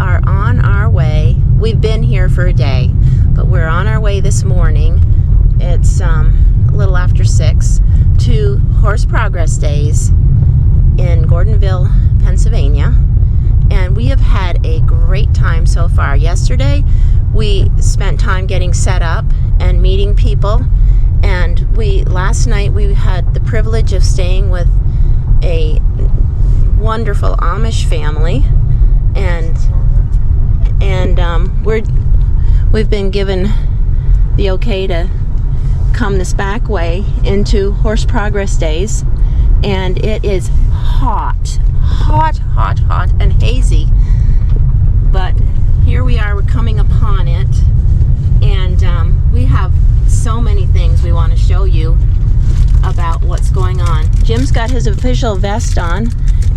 are on our way. We've been here for a day, but we're on our way this morning. It's a little after 6 to Horse Progress Days in Gordonville, Pennsylvania. And we have had a great time so far. Yesterday, we spent time getting set up and meeting people. And last night we had the privilege of staying with a wonderful Amish family, and we've been given the okay to come this back way into Horse Progress Days, and it is hot and hazy, but here we are, we're coming upon it, and we have so many things we want to show you about what's going on. Jim's got his official vest on,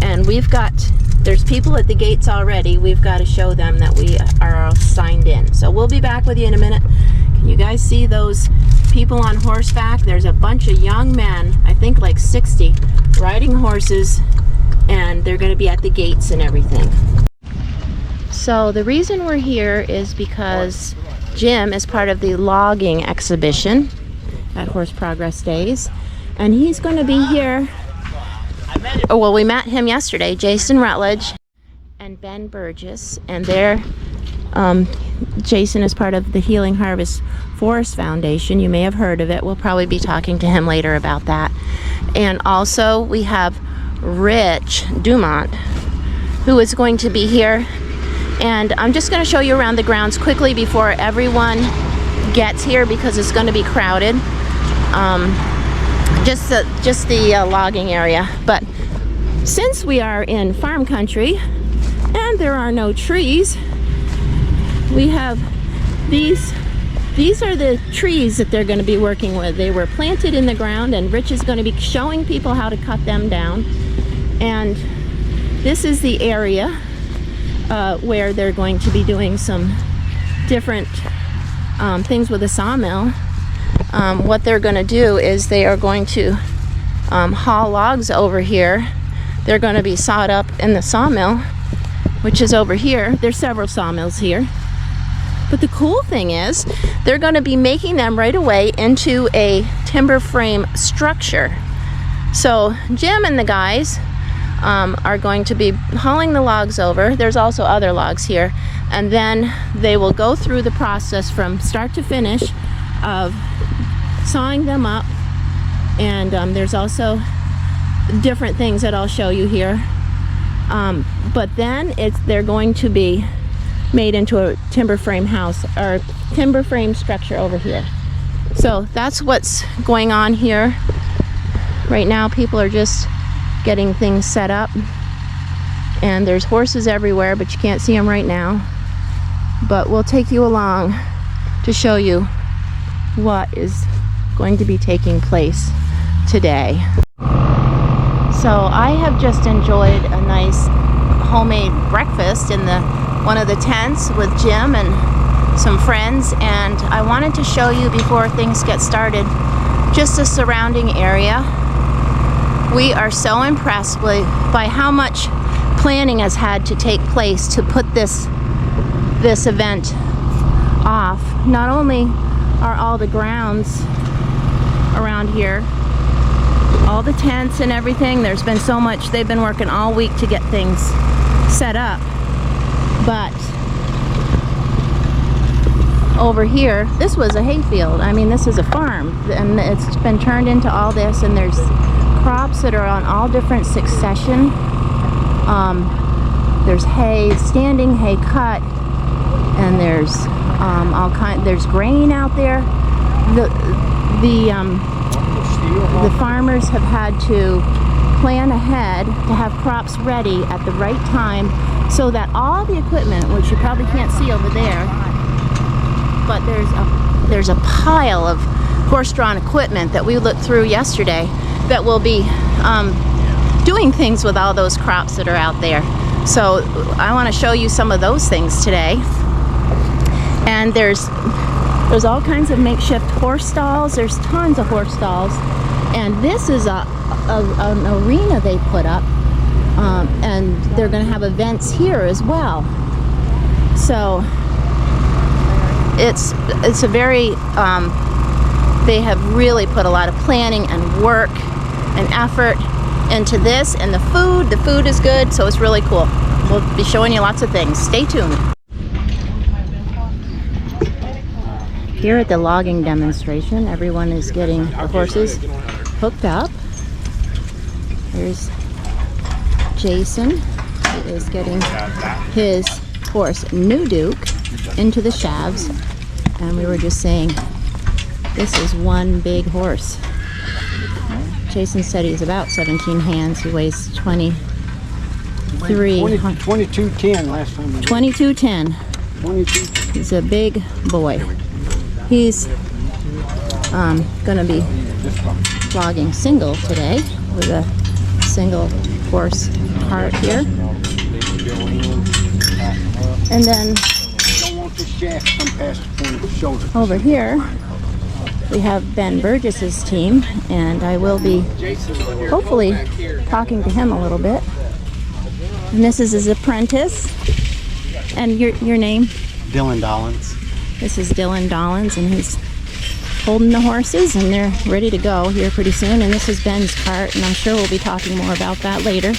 and there's people at the gates already. We've got to show them that we are all signed in. So we'll be back with you in a minute. Can you guys see those people on horseback? There's a bunch of young men, I think like 60, riding horses, and they're going to be at the gates and everything. So the reason we're here is because Jim is part of the logging exhibition at Horse Progress Days, and he's going to be here. Oh, well, we met him yesterday, Jason Rutledge and Ben Burgess, and Jason is part of the Healing Harvest Forest Foundation. You may have heard of it. We'll probably be talking to him later about that. And also we have Rich Dumont, who is going to be here. And I'm just going to show you around the grounds quickly before everyone gets here, because it's going to be crowded. Just the logging area. But since we are in farm country and there are no trees, we have these are the trees that they're going to be working with. They were planted in the ground, and Rich is going to be showing people how to cut them down. And this is the area where they're going to be doing some different things with the sawmill. What they're going to do is they are going to haul logs over here. They're going to be sawed up in the sawmill, which is over here. There's several sawmills here. But the cool thing is they're going to be making them right away into a timber frame structure. So Jim and the guys are going to be hauling the logs over. There's also other logs here. And then they will go through the process from start to finish of sawing them up. And there's also different things that I'll show you here. But then they're going to be made into a timber frame house or timber frame structure over here. So that's what's going on here. Right now people are just getting things set up, and there's horses everywhere, but you can't see them right now. But we'll take you along to show you what is going to be taking place today. So I have just enjoyed a nice homemade breakfast in one of the tents with Jim and some friends, and I wanted to show you before things get started just the surrounding area. We are so impressed by how much planning has had to take place to put this event off. Not only are all the grounds around here, all the tents and everything, there's been so much, they've been working all week to get things set up, but over here, this was a hayfield. I mean, this is a farm, and it's been turned into all this, and there's crops that are on all different succession. There's hay, standing hay cut, and there's there's grain out there. The farmers have had to plan ahead to have crops ready at the right time, so that all the equipment, which you probably can't see over there, but there's a pile of horse-drawn equipment that we looked through yesterday that will be doing things with all those crops that are out there. So I want to show you some of those things today. And there's all kinds of makeshift horse stalls. There's tons of horse stalls, and this is an arena they put up, and they're going to have events here as well. So it's a very they have really put a lot of planning and work and effort into this, and the food is good, so it's really cool. We'll be showing you lots of things. Stay tuned. Here at the logging demonstration, everyone is getting the horses hooked up. There's Jason. He is getting his horse, New Duke, into the shafts. And we were just saying, this is one big horse. Jason said he's about 17 hands. He weighs 2210 last time. 2210. 22. He's a big boy. He's gonna be logging single today with a single horse cart here. And then over here we have Ben Burgess's team, and I will be hopefully talking to him a little bit. And this is his apprentice. And your name? Dylan Dollins. This is Dylan Dollins, and he's holding the horses, and they're ready to go here pretty soon. And this is Ben's cart, and I'm sure we'll be talking more about that later.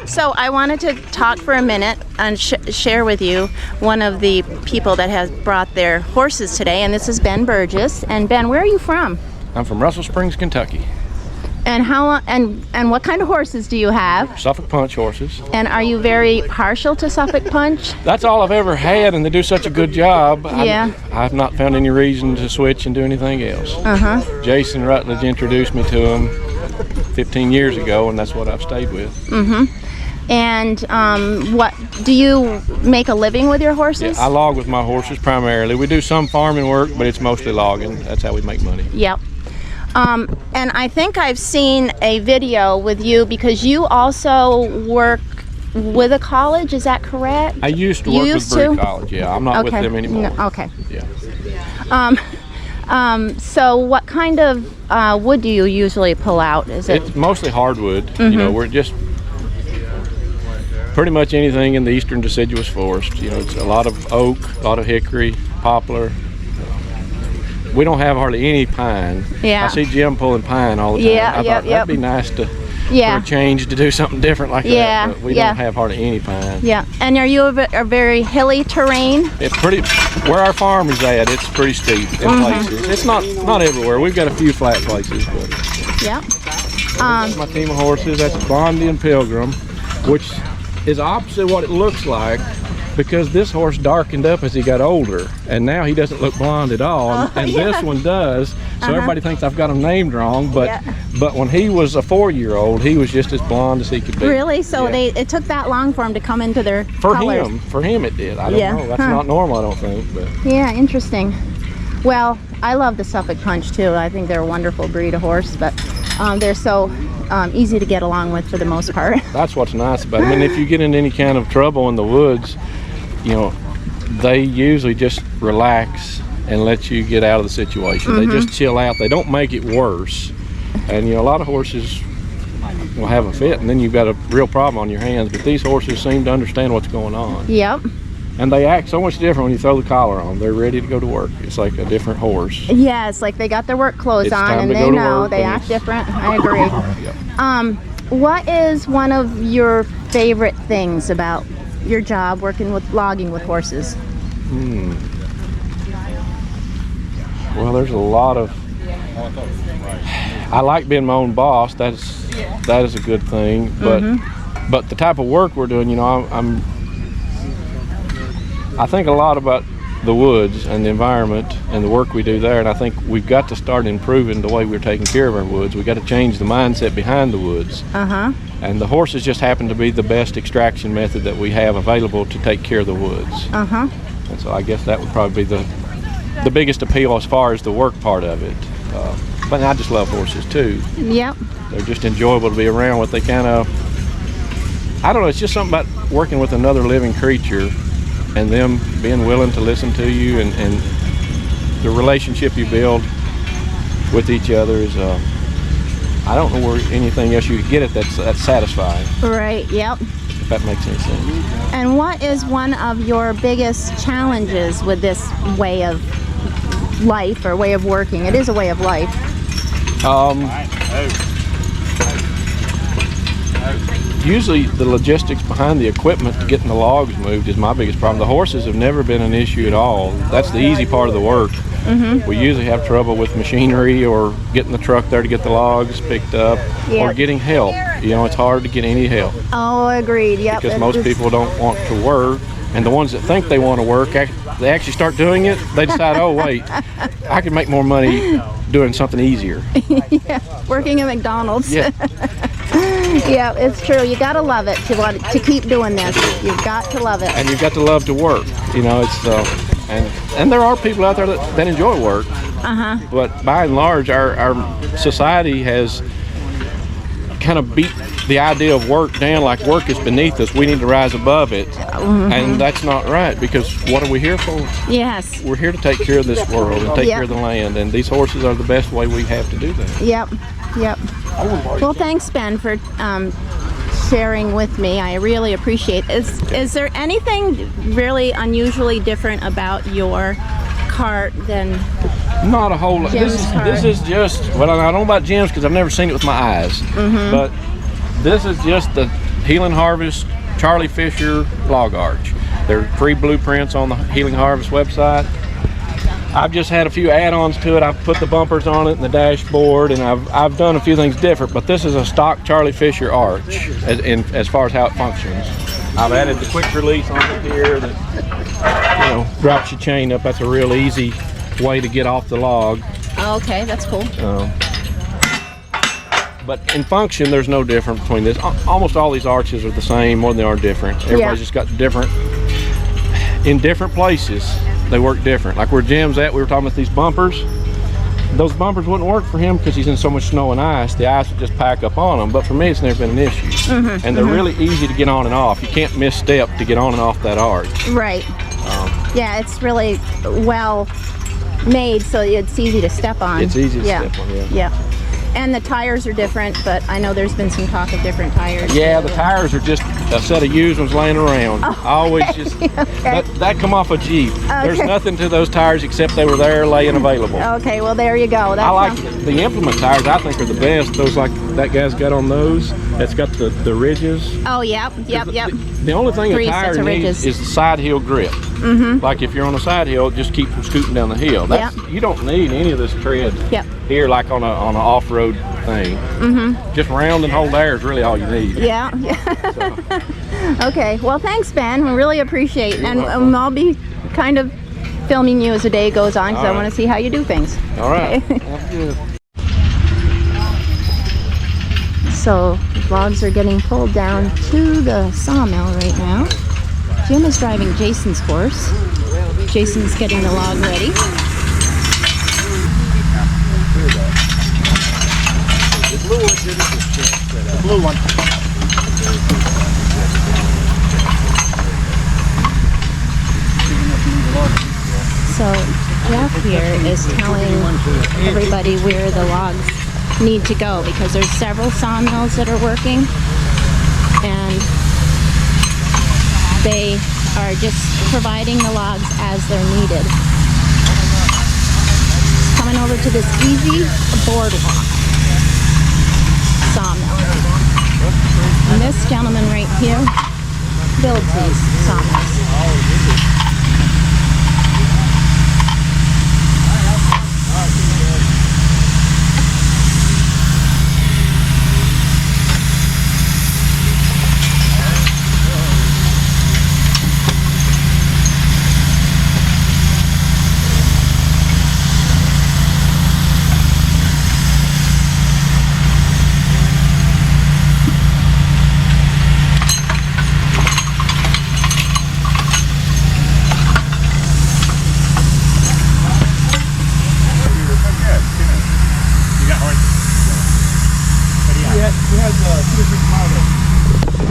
So I wanted to talk for a minute and share with you one of the people that has brought their horses today, and this is Ben Burgess. And Ben, where are you from? I'm from Russell Springs, Kentucky. And how and what kind of horses do you have? Suffolk Punch horses. And are you very partial to Suffolk Punch? That's all I've ever had, and they do such a good job. Yeah. I've not found any reason to switch and do anything else. Jason Rutledge introduced me to them 15 years ago, and that's what I've stayed with. And what do you make a living with your horses? Yeah, I log with my horses primarily. We do some farming work, but it's mostly logging. That's how we make money. Yep. And I think I've seen a video with you because you also work with a college, is that correct? I used to work with Brew College, yeah. I'm not with them anymore. No, okay. Yeah. So what kind of wood do you usually pull out? It's mostly hardwood. You know, we're just pretty much anything in the eastern deciduous forest. You know, it's a lot of oak, a lot of hickory, poplar. We don't have hardly any pine. I see Jim pulling pine all the time. I thought that'd be nice to for a change to do something different like that. But we don't have hardly any pine. Yeah. And are you a very hilly terrain? It's pretty. Where our farm is at, it's pretty steep in places. It's not everywhere. We've got a few flat places, but that's my team of horses. That's Bondi and Pilgrim, which is opposite what it looks like, because this horse darkened up as he got older, and now he doesn't look blonde at all, and this one does. So everybody thinks I've got him named wrong, but when he was a 4-year-old, he was just as blonde as he could be. Really? So it took that long for him to come into their colors. For him it did. I don't know. That's not normal, I don't think. But yeah, interesting. Well, I love the Suffolk Punch too. I think they're a wonderful breed of horse, but they're so easy to get along with for the most part. That's what's nice about them. And if you get in any kind of trouble in the woods, you know, they usually just relax and let you get out of the situation. They just chill out. They don't make it worse. And you know, a lot of horses will have a fit, and then you've got a real problem on your hands. But these horses seem to understand what's going on. Yep. And they act so much different when you throw the collar on. They're ready to go to work. It's like a different horse. Yeah, it's like they got their work clothes on, and they know they act different. I agree. What is one of your favorite things about your job working with logging with horses? Well, there's a lot of. I like being my own boss. That is a good thing. But the type of work we're doing, you know, I think a lot about the woods and the environment and the work we do there, and I think we've got to start improving the way we're taking care of our woods. We've got to change the mindset behind the woods. And the horses just happen to be the best extraction method that we have available to take care of the woods. And so I guess that would probably be the biggest appeal as far as the work part of it. But I just love horses too. Yep. They're just enjoyable to be around with. They kind of, I don't know, it's just something about working with another living creature and them being willing to listen to you, and the relationship you build with each other is, I don't know where anything else you could get it that's satisfying. Right, yep. if that makes any sense. And what is one of your biggest challenges with this way of life or way of working? It is a way of life. Usually the logistics behind the equipment to getting the logs moved is my biggest problem. The horses have never been an issue at all. That's the easy part of the work. We usually have trouble with machinery or getting the truck there to get the logs picked up, or getting help. You know, it's hard to get any help. Oh, agreed. Yep. Because most people don't want to work, and the ones that think they want to work, they actually start doing it. They decide, oh wait, I can make more money doing something easier. Yeah, working at McDonald's. Yeah. Yeah, it's true. You gotta love it to keep doing this. You've got to love it. And you've got to love to work. You know, it's and there are people out there that enjoy work. But by and large, our society has kind of beat the idea of work down, like work is beneath us. We need to rise above it. And that's not right, because what are we here for? Yes. We're here to take care of this world and take care of the land, and these horses are the best way we have to do that. Yep. Well, thanks, Ben, for sharing with me. I really appreciate it. Is there anything really unusually different about your cart than not a whole lot? This is just, well, I don't know about Jim's because I've never seen it with my eyes, but this is just the Healing Harvest Charlie Fisher log arch. There are free blueprints on the Healing Harvest website. I've just had a few add-ons to it. I've put the bumpers on it and the dashboard, and I've done a few things different, but this is a stock Charlie Fisher arch as far as how it functions. I've added the quick release on it here that drops your chain up. That's a real easy way to get off the log. Oh, okay, that's cool. But in function, there's no difference between this. Almost all these arches are the same, more than they are different. Everybody's just got different, in different places. They work different. Like where Jim's at, we were talking about these bumpers. Those bumpers wouldn't work for him because he's in so much snow and ice. The ice would just pack up on them. But for me, it's never been an issue. And they're really easy to get on and off. You can't misstep to get on and off that arch. Right. Yeah, it's really well made, so it's easy to step on. It's easy to step on, yeah. And the tires are different, but I know there's been some talk of different tires. Yeah, the tires are just a set of used ones laying around. Oh, always just that come off a Jeep. There's nothing to those tires except they were there laying available. Okay, well there you go. I like the implement tires. I think are the best. Those like that guy's got on those. That's got the ridges. Oh, yep. The only thing a tire needs is the side hill grip. Like if you're on a side hill, just keep from scooting down the hill. You don't need any of this tread here, like on an off-road thing. Just round and hold air is really all you need. Okay, well thanks, Ben. We really appreciate it. And I'll be kind of filming you as the day goes on because I want to see how you do things. All right. That's good. So logs are getting pulled down to the sawmill right now. Jim is driving Jason's horse. Jason's getting the log ready. The blue one. So Jeff here is telling everybody where the logs need to go because there's several sawmills that are working and they are just providing the logs as they're needed. Coming over to this easy boardwalk sawmill. And this gentleman right here builds these sawmills.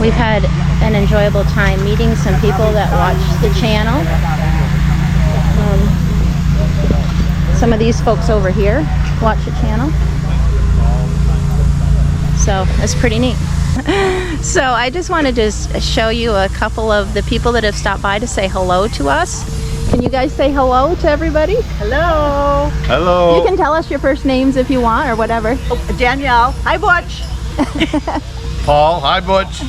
We've had an enjoyable time meeting some people that watch the channel. Some of these folks over here watch the channel. So it's pretty neat. So I just wanted to show you a couple of the people that have stopped by to say hello to us. Can you guys say hello to everybody? Hello. Hello. You can tell us your first names if you want or whatever. Oh, Danielle. Hi, Butch. Paul. Hi, Butch.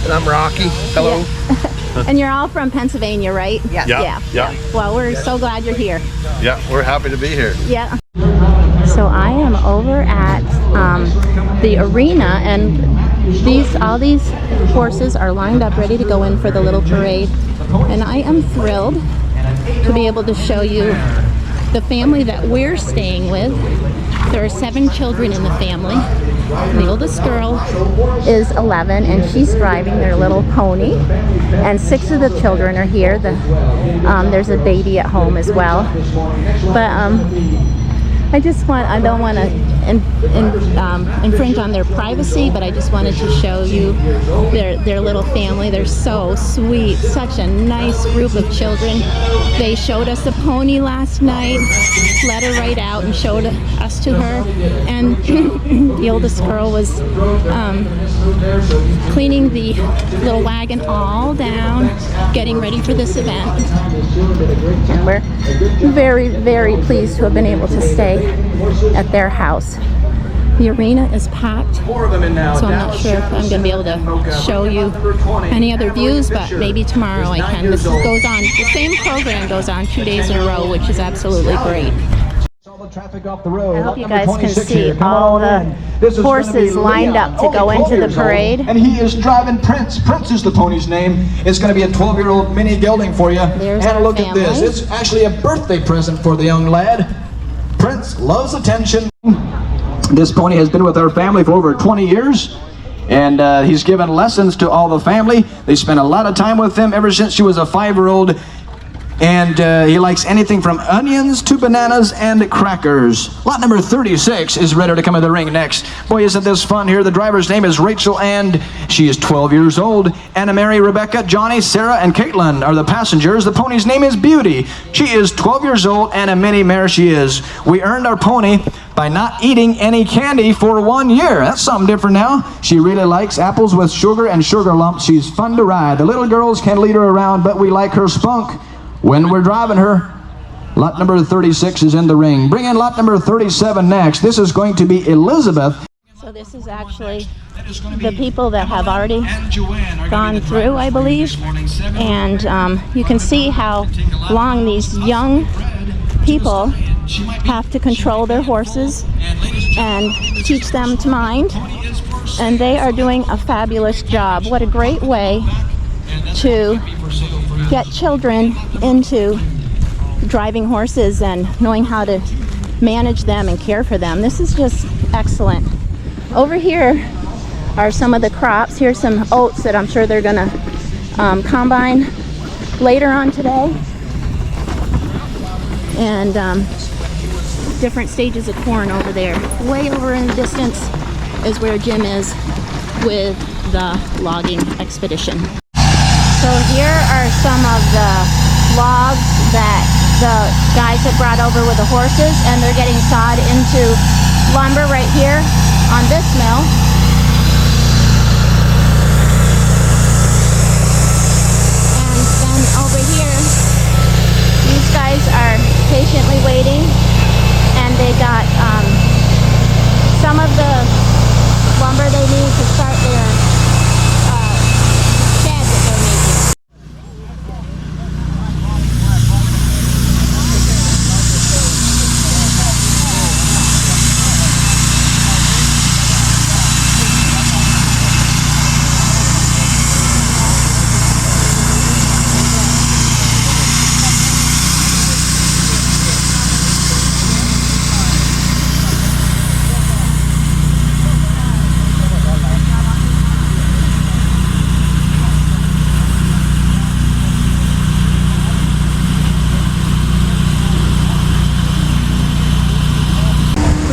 And I'm Rocky. Hello. Yeah. And you're all from Pennsylvania, right? Yes. Yeah. Well, we're so glad you're here. Yeah, we're happy to be here. Yeah. So I am over at the arena, and all these horses are lined up ready to go in for the little parade. And I am thrilled to be able to show you the family that we're staying with. There are 7 children in the family. The oldest girl is 11 and she's driving their little pony, and 6 of the children are here. There's a baby at home as well. But I don't want to infringe on their privacy, but I just wanted to show you their little family. They're so sweet, such a nice group of children. They showed us a pony last night, let her right out and showed us to her, and the oldest girl was cleaning the little wagon all down, getting ready for this event. And we're very, very pleased to have been able to stay at their house. The arena is packed, so I'm not sure if I'm going to be able to show you any other views, but maybe tomorrow I can. This goes on, the same program goes on 2 days in a row, which is absolutely great. I hope you guys can see all the horses lined up to go into the parade. And he is driving Prince. Prince is the pony's name. It's going to be a 12-year-old mini gelding for you. There's and our look family. at this. It's actually a birthday present for the young lad. Prince loves attention. This pony has been with our family for over 20 years. And he's given lessons to all the family. They spent a lot of time with him ever since she was a 5-year-old. And he likes anything from onions to bananas and crackers. Lot number 36 is ready to come in the ring next. Boy, isn't this fun here. The driver's name is Rachel, and she is 12 years old. Anna Mary, Rebecca, Johnny, Sarah, and Caitlin are the passengers. The pony's name is Beauty. She is 12 years old, and a mini mare she is. We earned our pony by not eating any candy for 1 year. That's something different now. She really likes apples with sugar and sugar lumps. She's fun to ride. The little girls can lead her around, but we like her spunk when we're driving her. Lot number 36 is in the ring. Bring in lot number 37 next. This is going to be Elizabeth. So this is actually the people that have already gone through, I believe. And you can see how long these young people have to control their horses and teach them to mind. And they are doing a fabulous job. What a great way to get children into driving horses and knowing how to manage them and care for them. This is just excellent. Over here are some of the crops. Here's some oats that I'm sure they're gonna combine later on today. And different stages of corn over there. Way over in the distance is where Jim is with the logging expedition. So here are some of the logs that the guys have brought over with the horses, and they're getting sawed into lumber right here on this mill. And then over here, these guys are patiently waiting, and they got some of the lumber they need to start their shed that they're making.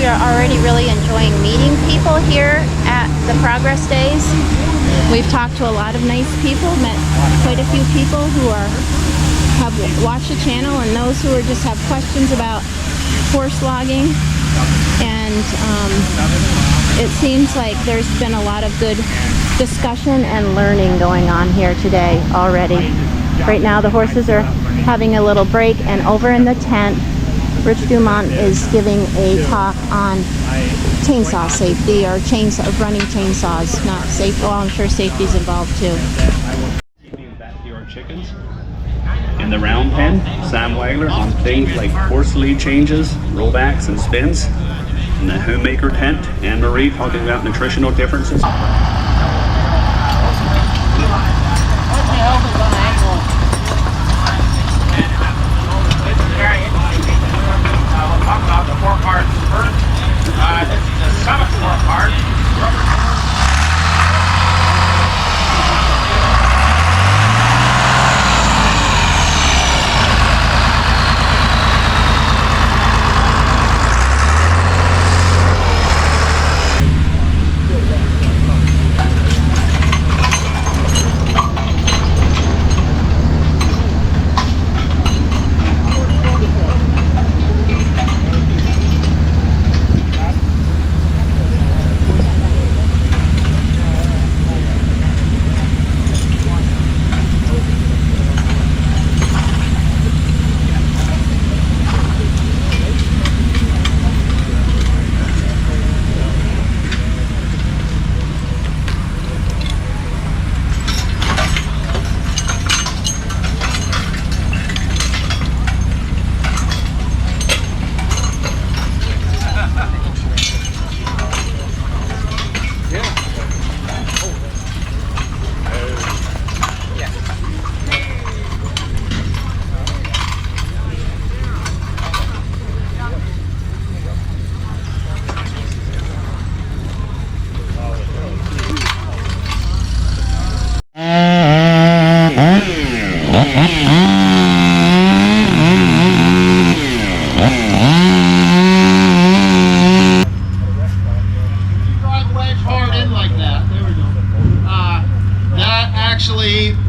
We are already really enjoying meeting people here at the Progress Days. We've talked to a lot of nice people, met quite a few people who have watched the channel, and those who just have questions about horse logging. And It seems like there's been a lot of good discussion and learning going on here today already. Right now the horses are having a little break, and over in the tent, Rich Dumont is giving a talk on chainsaw safety, or running chainsaws. Not safe. Well, I'm sure safety's involved too. Backyard chickens. In the round pen, Sam Wagler on things like horse lead changes, rollbacks, and spins. In the homemaker tent, Anne Marie talking about nutritional differences. Talk about the four-card first. This is the Suffolk four-card.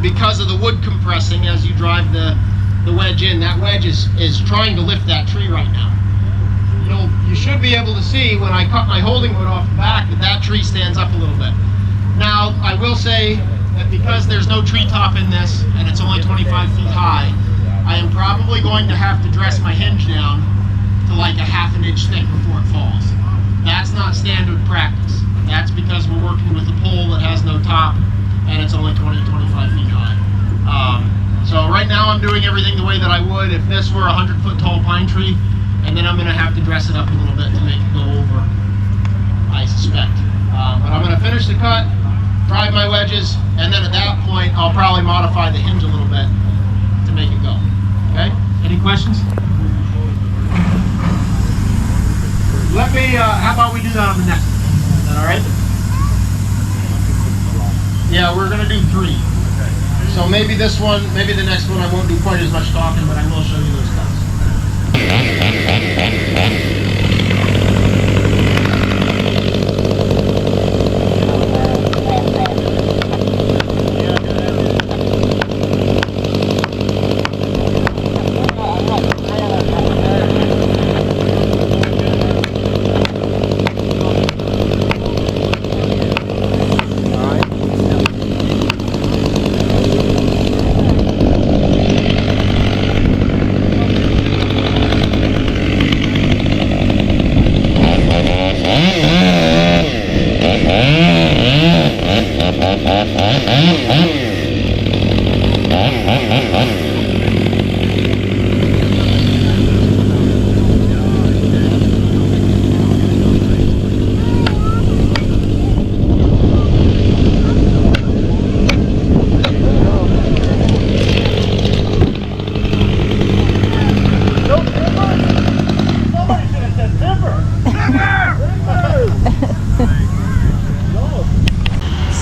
Because of the wood compressing as you drive the wedge in, that wedge is trying to lift that tree right now. You should be able to see when I cut my holding wood off the back that tree stands up a little bit. Now, I will say that because there's no treetop in this and it's only 25 feet high, I am probably going to have to dress my hinge down to like a ½ inch thick before it falls. That's not standard practice. That's because we're working with a pole that has no top and it's only 20-25 feet high. So right now I'm doing everything the way that I would if this were a 100-foot tall pine tree, and then I'm going to have to dress it up a little bit to make it go over, I suspect. But I'm going to finish the cut, drive my wedges, and then at that point I'll probably modify the hinge a little bit to make it go. Okay? Any questions? Let me, how about we do that on the next one? Is that alright? Yeah, we're going to do 3. So maybe this one, maybe the next one I won't do quite as much talking, but I will show you those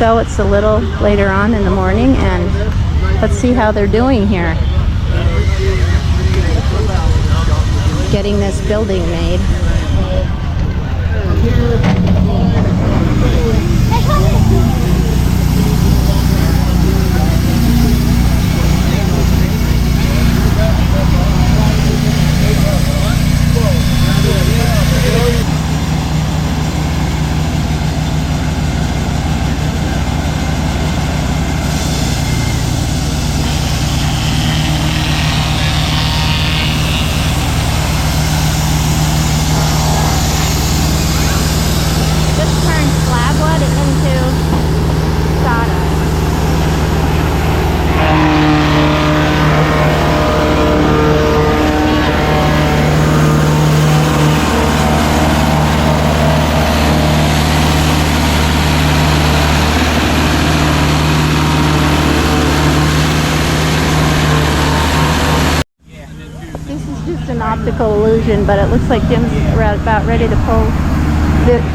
So it's a little later on in the morning, and let's see how they're doing here. Getting this building made. optical illusion, but it looks like Jim's about ready to pull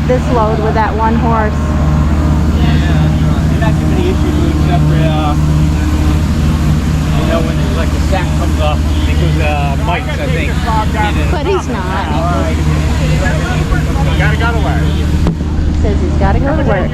this load with that one horse. Not too many issues except for, you know, when like the sack comes off because mites, I think. But he's not. Gotta go to work. He says he's got to go to work.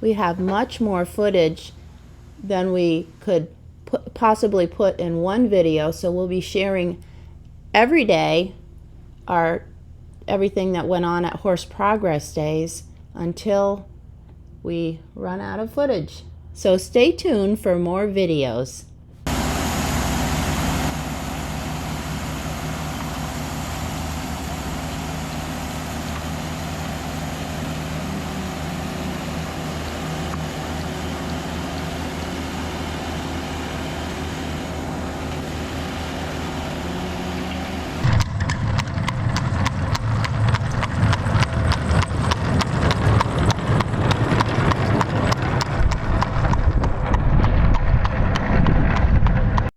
We have much more footage than we could possibly put in one video, so we'll be sharing every day everything that went on at Horse Progress Days until we run out of footage. So stay tuned for more videos.